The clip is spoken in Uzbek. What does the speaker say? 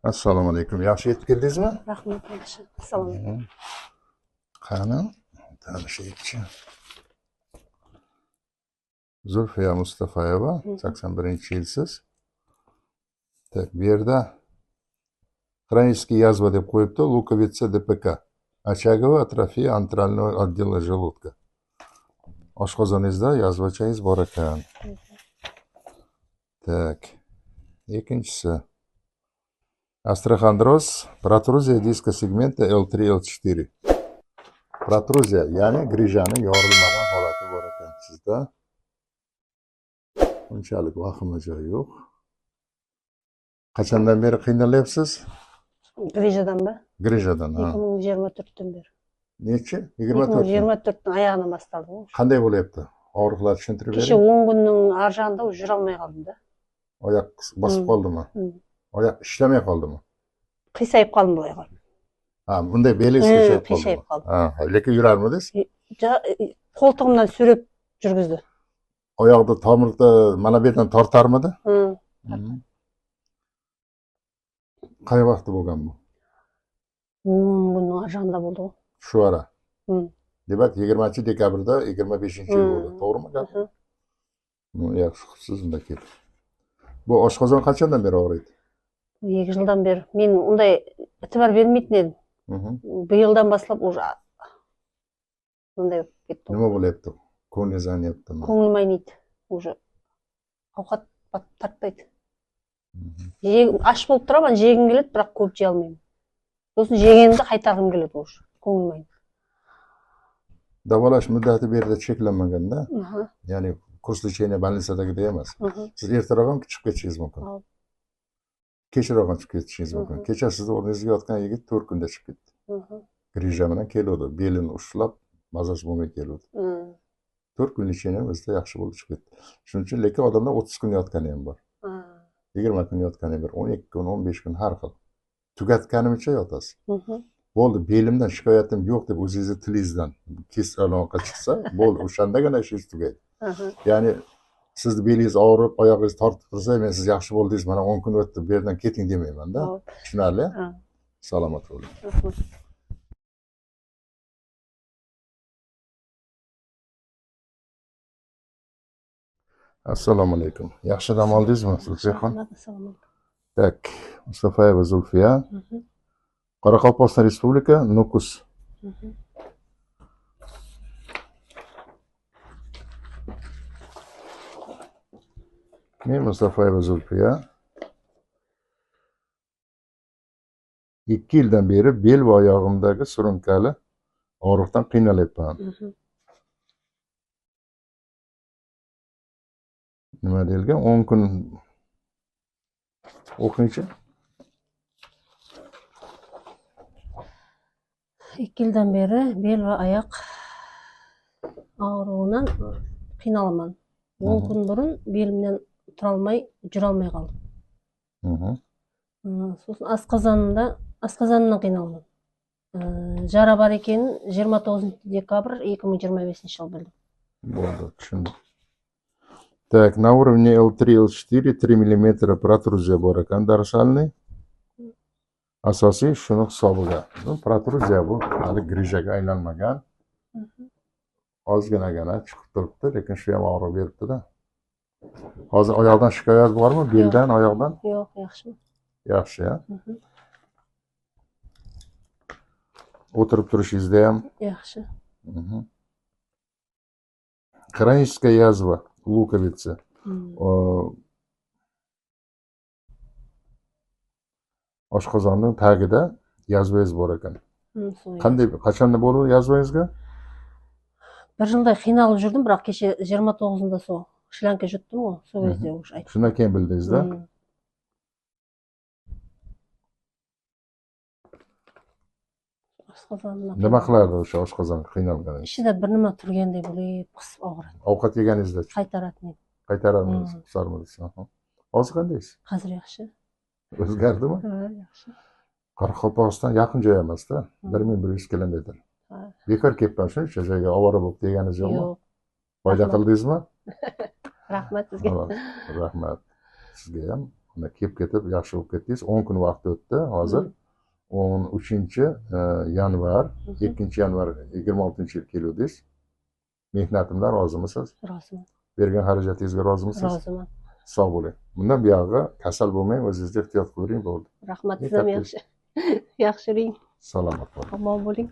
Assalomu alaykum. Yaxshi yetib keldingizmi? Rahmat, yaxshi. Assalomu alaykum. Qani, tanishaylikchi. Zulfiya Mustafayeva, 81-yilsiz. Так, bu yerda хронический язва deb qo'yibdi, Lukovica DPK. Очаговая атрофия антрального отдела желудка. Oshqozoningizda yazvachangiz bor ekan. Так. Ikkinchisi. Astroxondroz, protruzия diska segmenta L3-L4. Protruzия, ya'ni grijani yorilmagan holati bor ekan sizda. Unchalik vahima joyi yo'q. Qachondan beri qiynalyapsiz? Grijadanmi? Grijadan, ha. 2024dan beri. Nechi? 24. 2024dan oyog'idan boshladi. Qanday bo'lyapti? Og'riqlar tushuntirib Kecha bering. 10 kunning arjanda yura olmay qoldim-da. Oyoq bosib qoldimi? Oyoq ishlamay qoldimi? Qiyshayib qoldim bu oyoqim. Ha, bunday belingiz qiyshayib qoldimi? Qiyshayib qoldim. Ha, lekin yurarmidingiz? Qo'ltig'imdan surib yurgizdi. Oyoqda tomirda mana bu yerdan tortarmidi? Qay vaqtda bo'lgan bu? 10 kunning arjanda bo'ldi. Shu ara. Demak, 20-dekabrda 25-yil bo'ldi. To'g'rimi gap? Yaxshi qilibsiz unda kelib. Bu oshqozon qachondan beri og'riydi? 2 yildan beri. Men unday e'tibor bermaydim edim. Bu yildan boshlab уже bunday ketdi. Nima bo'lyapti? Ko'nglingiz ayniyaptimi? Ko'nglim ayniydi. Уже ovqat tartmaydi. Ash bo'lib turaman, jegim keladi, biroq ko'p jey olmayman. So'sin jeganimda qaytargim keladi уже. Ko'nglim ayniydi. Davolash muddati bu yerda cheklanmaganda, ya'ni kurs lechения больницадagidek emas. Siz ertaroq ham chiqib ketishingiz mumkin. Kechroq ham chiqib ketishingiz mumkin. Kecha sizni o'rningizga yotgan yigit 4 kunda chiqib ketdi. Grija bilan keldi, belini ushlab, mazasi bo'lmay keldi. 4 kun lechения bizda yaxshi bo'lib chiqib ketdi. Shuning uchun lekin odamlar 30 kun yotgani ham bor. 20 kun yotgani ham bor, 12 kun, 15 kun har xil. Tugatganimcha yotasiz. Bo'ldi, belimdan shikoyatim yo'q deb o'zingizni tilingizdan kesib aloqa chiqsa, bo'ldi, o'shandagina ishingiz tugaydi. Ya'ni sizni belingiz og'rib, oyog'ingiz tortib tursa, men siz yaxshi bo'ldingiz, mana 10 kun o'tdi, bu yerdan keting demayman-da. Tushunarli? Salomat bo'ling. Assalomu alaykum. Yaxshi dam oldingizmi, Zulfiyaxon? Assalomu alaykum. Tak, Mustafayeva Zulfiya. Qoraqalpog'iston Respublika, Nukus. Men Mustafayeva Zulfiya. 2 yildan beri bel va oyog'imdagi surunkali og'riqdan qiynalyapman. Nima deyilgan? 10 kun o'qingchi. 2 yildan beri bel va oyoq og'rig'idan qiynalaman. 10 kun burun belimdan tura olmay, yura olmay qoldim. So'sin asqazondan qiynalaman. Jara bor ekan 29 dekabr 2025-yil bildim. Bo'ldi, tushundim. Так, на уровне L3-L4 3 мм протрузия bor ekan, dorsальный. Asosiy shuni hisobiga. Protruzia bu hali grijaga aylanmagan. Ozginagina chiqib turibdi, lekin shu ham og'riq beribdi-da. Hozir oyoqdan shikoyat bormi? Beldan, oyoqdan? Yo'q, yaxshimi? Yaxshi, ya. O'tirib turishingizda ham yaxshi. Хроническая язва, Lukovica. Oshqozonning tagida yazvangiz bor ekan. Qanday, qachonda bo'ldi yazvangizga? 1 yilda qiynalib yurdim, biroq kecha 29-da shlanka jutdim-ku, so'zda o'sha aytdim. Shundan keyin bildingiz-da? Nima qilardi o'sha oshqozon qiynalganingizda? Ishida bir nima turganday bo'lib, qisib og'ridi. Ovqat yeganingizda Qaytaratmaydi. qaytaradingiz, qisarmidingiz? Hozir qandaysiz? Hozir yaxshi. O'zgardimi? Ha, yaxshi. Qoraqalpog'iston yaqin joy emas-da, 1100 kilometr. Bekor kelibman, shuncha joyga ovora bo'lib deganingiz yo'qmi? Yo'q. Foyda qildingizmi? Rahmat sizga. Rahmat. Sizga ham uni kelib ketib yaxshi bo'lib ketdingiz. 10 kun vaqt o'tdi. Hozir 13-yanvar, 2-yanvar 26-yil keluvdingiz. Mehnatimdan rozimisiz? Roziman. Bergan xarajatingizga rozimisiz? Roziman. Sog' bo'ling. Bundan buyog'i kasal bo'lmang, o'zingizni ehtiyot qiling bo'ldi. Rahmat, siz ham yaxshi. Yaxshi yuring. Salomat bo'ling. Omon bo'ling.